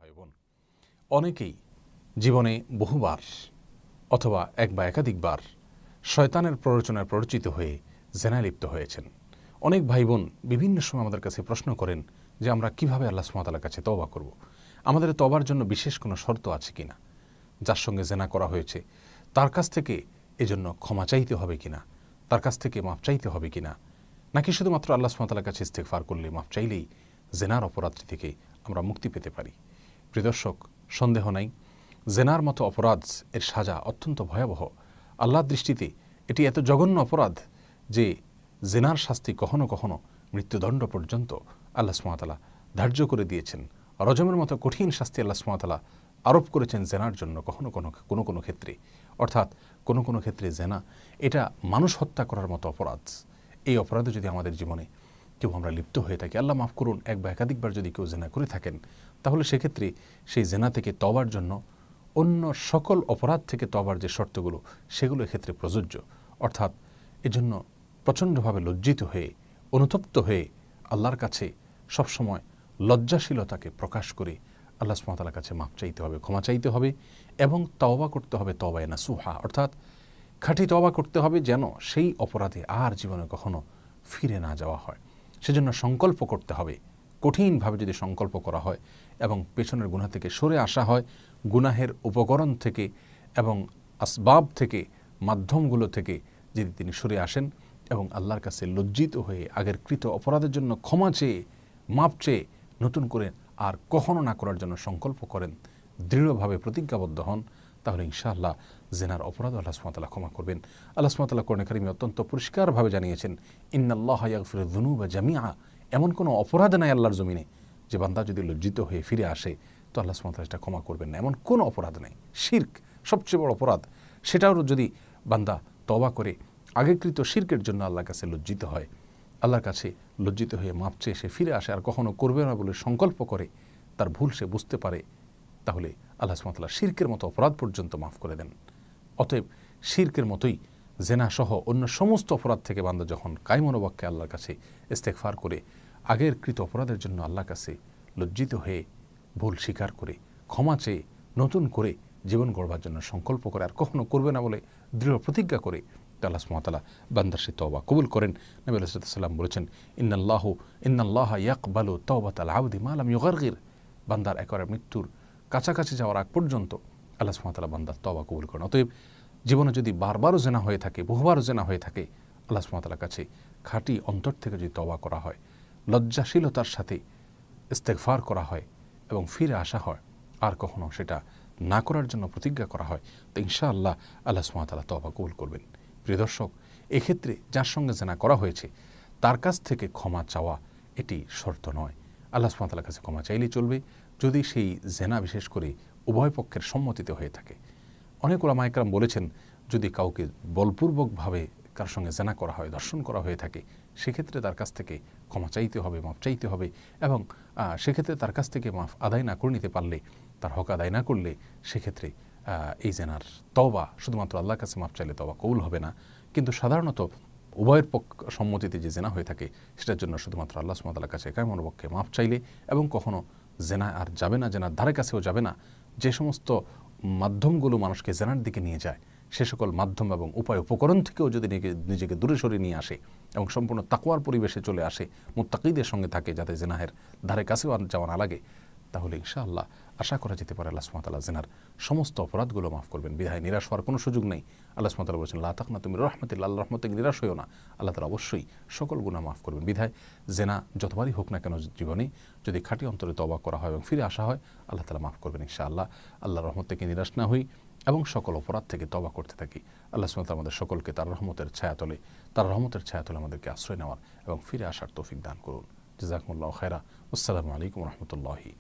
ভাই বোন, অনেকেই জীবনে বহুবার অথবা এক বা একাধিকবার শয়তানের প্ররোচনায় প্ররোচিত হয়ে জেনায় লিপ্ত হয়েছেন। অনেক ভাই বোন বিভিন্ন সময় আমাদের কাছে প্রশ্ন করেন যে আমরা কিভাবে আল্লাহ সুবহানাহু ওয়া তাআলার কাছে তওবা করব, আমাদের তওবার জন্য বিশেষ কোনো শর্ত আছে কিনা, যার সঙ্গে জেনা করা হয়েছে তার কাছ থেকে এজন্য ক্ষমা চাইতে হবে কিনা, তার কাছ থেকে মাপ চাইতে হবে কিনা, নাকি শুধুমাত্র আল্লাহ সুবহানাহু ওয়া তাআলার কাছে ইস্তেগফার করলে, মাপ চাইলেই জেনার অপরাধটি থেকে আমরা মুক্তি পেতে পারি। প্রিয় দর্শক, সন্দেহ নাই জেনার মতো অপরাধ এর সাজা অত্যন্ত ভয়াবহ। আল্লাহর দৃষ্টিতে এটি এত জঘন্য অপরাধ যে জেনার শাস্তি কখনো কখনো মৃত্যুদণ্ড পর্যন্ত আল্লাহ সুবহানাহু ওয়া তাআলা ধার্য করে দিয়েছেন। রজমের মতো কঠিন শাস্তি আল্লাহ সুবহানাহু ওয়া তাআলা আরোপ করেছেন জেনার জন্য কোনো কোনো ক্ষেত্রে। অর্থাৎ কোনো কোনো ক্ষেত্রে জেনা এটা মানুষ হত্যা করার মতো অপরাধ। এই অপরাধে যদি আমাদের জীবনে কেউ আমরা লিপ্ত হয়ে থাকি, আল্লাহ মাফ করুন, এক বা একাধিকবার যদি কেউ জেনা করে থাকেন, তাহলে সেক্ষেত্রে সেই জেনা থেকে তওবার জন্য অন্য সকল অপরাধ থেকে তওবার যে শর্তগুলো সেগুলো এক্ষেত্রে প্রযোজ্য। অর্থাৎ এজন্য প্রচণ্ডভাবে লজ্জিত হয়ে, অনুতপ্ত হয়ে আল্লাহর কাছে সবসময় লজ্জাশীলতাকে প্রকাশ করে আল্লাহ সুবহানাহু ওয়া তাআলার কাছে মাপ চাইতে হবে, ক্ষমা চাইতে হবে এবং তওবা করতে হবে তওবায়ে নাসুহা। অর্থাৎ খাঁটি তওবা করতে হবে যেন সেই অপরাধে আর জীবনে কখনো ফিরে না যাওয়া হয়। সেজন্য সংকল্প করতে হবে। কঠিনভাবে যদি সংকল্প করা হয় এবং পেছনের গুনাহ থেকে সরে আসা হয়, গুনাহের উপকরণ থেকে এবং আসবাব থেকে, মাধ্যমগুলো থেকে যদি তিনি সরে আসেন এবং আল্লাহর কাছে লজ্জিত হয়ে আগের কৃত অপরাধের জন্য ক্ষমা চেয়ে, মাপ চেয়ে নতুন করে আর কখনো না করার জন্য সংকল্প করেন, দৃঢ়ভাবে প্রতিজ্ঞাবদ্ধ হন, তাহলে ইনশাআল্লাহ জেনার অপরাধ আল্লাহ সুবহানাহু ওয়া তাআলা ক্ষমা করবেন। আল্লাহ সুবহানাহু ওয়া তাআলা কোরআনে কারিমে অত্যন্ত পরিষ্কারভাবে জানিয়েছেন, ইন্নাল্লাহা ইয়াগফিরুয যুনুবা জামিআ। এমন কোনো অপরাধ নাই আল্লাহর জমিনে যে বান্দা যদি লজ্জিত হয়ে ফিরে আসে তো আল্লাহ সুবহানাহু ওয়া তাআলা এটা ক্ষমা করবেন না। এমন কোনো অপরাধ নেই। শিরক সবচেয়ে বড় অপরাধ, সেটাও যদি বান্দা তওবা করে আগেকৃত শিরকের জন্য আল্লাহর কাছে লজ্জিত হয়, আল্লাহর কাছে লজ্জিত হয়ে মাপ চেয়ে সে ফিরে আসে আর কখনো করবে না বলে সংকল্প করে, তার ভুল সে বুঝতে পারে, তাহলে আল্লাহ সুবহানাহু ওয়া তাআলা শিরকের মতো অপরাধ পর্যন্ত মাফ করে দেন। অতএব শিরকের মতোই জেনা সহ অন্য সমস্ত অপরাধ থেকে বান্দা যখন কায়মনোবাক্যে আল্লাহর কাছে ইস্তেগফার করে আগের কৃত অপরাধের জন্য আল্লাহর কাছে লজ্জিত হয়ে ভুল স্বীকার করে ক্ষমা চেয়ে নতুন করে জীবন গড়বার জন্য সংকল্প করে আর কখনো করবে না বলে দৃঢ় প্রতিজ্ঞা করে, আল্লাহ সুবহানাহু ওয়া তাআলা বান্দার সে তওবা কবুল করেন। নবী আলাইহিস সালাম বলেছেন, ইন্নাল্লাহা ইয়াকবালু তাওবাতাল আবদি মা লাম ইউগারগির। বান্দার একেবারে মৃত্যুর কাছাকাছি যাওয়ার আগ পর্যন্ত আল্লাহ সুবহানাহু ওয়া তাআলা বান্দার তওবা কবুল করেন। অতএব জীবনে যদি বারবারও জেনা হয়ে থাকে, বহুবারও জেনা হয়ে থাকে, আল্লাহ সুবহানাহু ওয়া তাআলার কাছে খাঁটি অন্তর থেকে যদি তওবা করা হয়, লজ্জাশীলতার সাথে ইস্তেগফার করা হয় এবং ফিরে আসা হয়, আর কখনো সেটা না করার জন্য প্রতিজ্ঞা করা হয়, তো ইনশাআল্লাহ আল্লাহ সুবহানাহু ওয়া তাআলা তওবা কবুল করবেন। প্রিয় দর্শক, এক্ষেত্রে যার সঙ্গে জেনা করা হয়েছে তার কাছ থেকে ক্ষমা চাওয়া এটি শর্ত নয়। আল্লাহ সুবহানাহু ওয়া তাআলার কাছে ক্ষমা চাইলেই চলবে, যদি সেই জেনা বিশেষ করে উভয় পক্ষের সম্মতিতে হয়ে থাকে। অনেক উলামায়ে কেরাম বলেছেন, যদি কাউকে বলপূর্বকভাবে কার সঙ্গে জেনা করা হয়, ধর্ষণ করা হয়ে থাকে, সেক্ষেত্রে তার কাছ থেকে ক্ষমা চাইতে হবে, মাফ চাইতে হবে এবং সেক্ষেত্রে তার কাছ থেকে মাফ আদায় না করে নিতে পারলে, তার হক আদায় না করলে, সেক্ষেত্রে এই জেনার তওবা শুধুমাত্র আল্লাহর কাছে মাফ চাইলে তওবা কবুল হবে না। কিন্তু সাধারণত উভয়ের সম্মতিতে যে জেনা হয়ে থাকে সেটার জন্য শুধুমাত্র আল্লাহ সুবহানাহু ওয়া তাআলার কাছে কায়মনোবাক্যে মাফ চাইলে এবং কখনো জেনা আর যাবে না, জেনার ধারে কাছেও যাবে না। যে সমস্ত মাধ্যমগুলো মানুষকে জেনার দিকে নিয়ে যায়, সে সকল মাধ্যম এবং উপায় উপকরণ থেকেও যদি নিজেকে দূরে সরিয়ে নিয়ে আসে এবং সম্পূর্ণ তাকওয়ার পরিবেশে চলে আসে, মুত্তাকিদের সঙ্গে থাকে, যাতে জেনাহের ধারে কাছেও যাওয়া না লাগে, তাহলে ইনশাআল্লাহ আশা করা যেতে পারে আল্লাহ সুবহানাহু ওয়া তাআলা জেনার সমস্ত অপরাধগুলো মাফ করবেন। বিধায় নিরাশ হওয়ার কোনো সুযোগ নেই। আল্লাহ সুবহানাহু ওয়া তাআলা বলেছেন, লা তাকনাতু মির রাহমাতিল্লাহ, আল্লাহর রহমত থেকে নিরাশ হইও না, আল্লাহ তাআলা অবশ্যই সকল গুনাহ মাফ করবেন। বিধায় জেনা যতবারই হোক না কেন জীবনে, যদি খাঁটি অন্তরে তওবা করা হয় এবং ফিরে আসা হয়, আল্লাহ তাআলা মাফ করবেন ইনশাআল্লাহ। আল্লাহর রহমত থেকে নিরাশ না হই এবং সকল অপরাধ থেকে তওবা করতে থাকি। আল্লাহ সুবহানাহু ওয়া তাআলা আমাদের সকলকে তার রহমতের ছায়াতলে আমাদেরকে আশ্রয় নেওয়ার এবং ফিরে আসার তৌফিক দান করুন। জাযাকুমুল্লাহু খায়রা। আসসালামু আলাইকুম ওয়া রাহমাতুল্লাহি